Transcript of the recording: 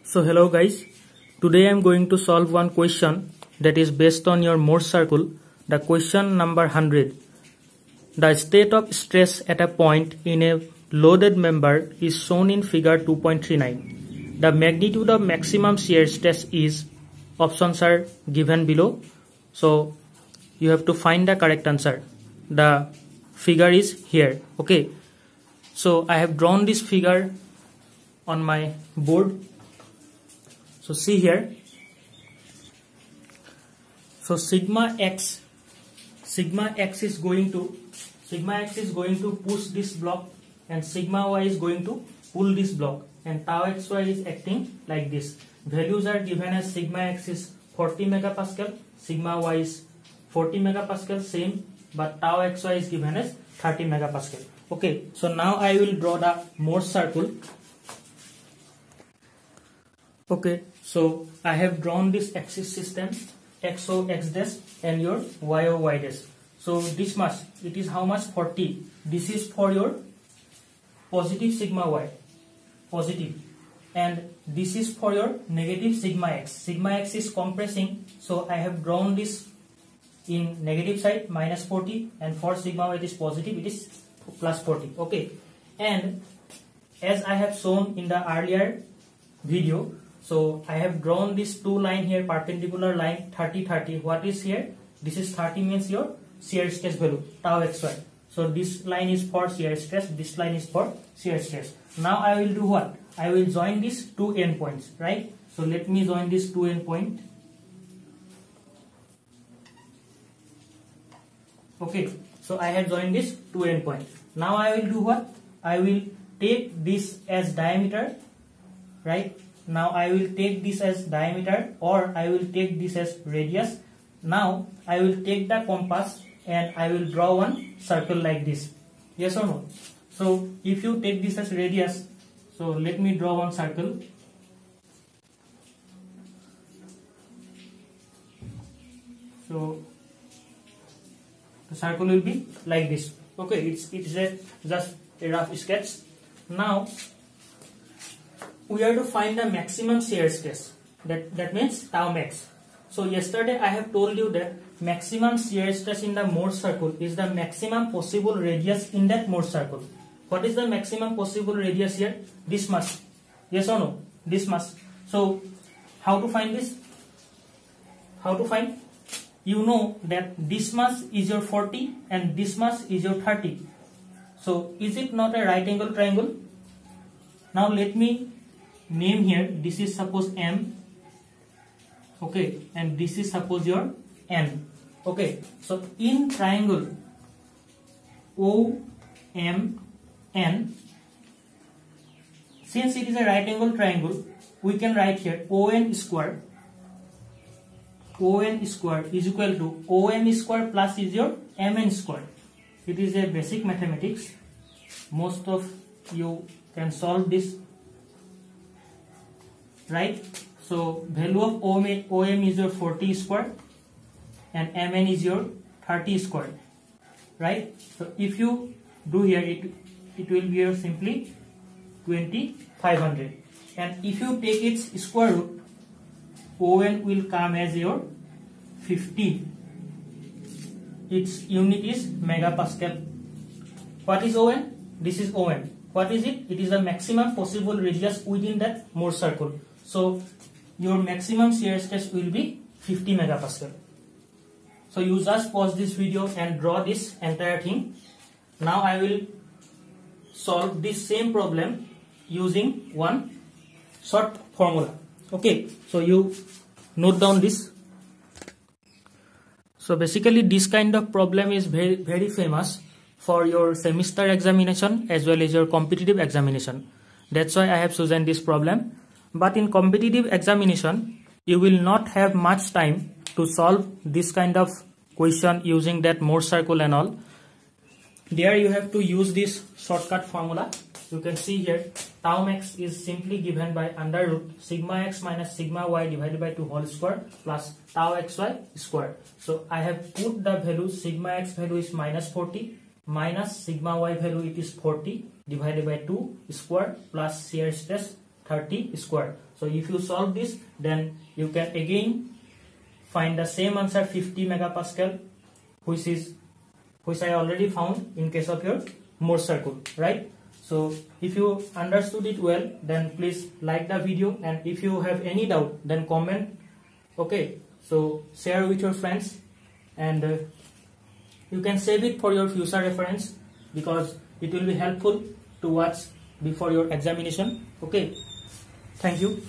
So hello guys, today I am going to solve one question that is based on your Morse circle, the question number 100. The state of stress at a point in a loaded member is shown in figure 2.39. The magnitude of maximum shear stress is, options are given below. So you have to find the correct answer. The figure is here. Okay. So I have drawn this figure on my board. So see here. So sigma x is going to push this block, and sigma y is going to pull this block, and tau xy is acting like this. Values are given as sigma x is 40 megapascal, sigma y is 40 megapascal, same, but tau xy is given as 30 megapascal. Okay, so now I will draw the Morse circle. Okay, so I have drawn this axis system, xo x dash and your yo y dash. So this much, it is how much? 40. This is for your positive sigma y, positive, and this is for your negative sigma x. Sigma x is compressing, so I have drawn this in negative side, minus 40, and for sigma y it is positive, it is plus 40. Okay, and as I have shown in the earlier video, so I have drawn this two line here, perpendicular line, 30 30. What is here? This is 30 means your shear stress value, tau xy. So this line is for shear stress, this line is for shear stress. Now I will do what? I will join these two endpoints, right? So let me join this two endpoint. Okay, so I have joined this two endpoint. Now I will do what? I will take this as diameter, right? Now I will take this as diameter, or I will take this as radius. Now I will take the compass and I will draw one circle like this. Yes or no? So if you take this as radius, so let me draw one circle. So the circle will be like this. Okay, it's just a rough sketch. Now we are to find the maximum shear stress. That means tau max. So yesterday I have told you that maximum shear stress in the Morse circle is the maximum possible radius in that Morse circle. What is the maximum possible radius here? This much. Yes or no? This much. So how to find this? How to find? You know that this much is your 40 and this much is your 30. So is it not a right angle triangle? Now let me name here. This is suppose M. Okay, and this is suppose your N. Okay, so in triangle OMN, since it is a right angle triangle, we can write here ON square. ON square is equal to OM square plus is your MN square. It is a basic mathematics. Most of you can solve this, right? So value of OM is your 40 square and MN is your 30 square, right? So if you do here, it will be your simply 2500, and if you take its square root, ON will come as your 50. Its unit is megapascal. What is ON? This is ON. What is it? It is the maximum possible radius within that Morse circle. So your maximum shear stress will be 50 megapascal. So you just pause this video and draw this entire thing. Now I will solve this same problem using one short formula. Okay, so you note down this. So basically this kind of problem is very famous for your semester examination as well as your competitive examination. That's why I have chosen this problem. But in competitive examination, you will not have much time to solve this kind of question using that Morse circle and all. There you have to use this shortcut formula. You can see here, tau max is simply given by under root sigma x minus sigma y divided by 2 whole square plus tau xy square. So I have put the value, sigma x value is minus 40 minus sigma y value it is 40 divided by 2 square plus shear stress 30 square. So if you solve this, then you can again find the same answer, 50 megapascal, which I already found in case of your Morse circle, right? So if you understood it well, then please like the video, and if you have any doubt, then comment. Okay, so share with your friends, and you can save it for your future reference, because it will be helpful to watch before your examination. Okay, thank you.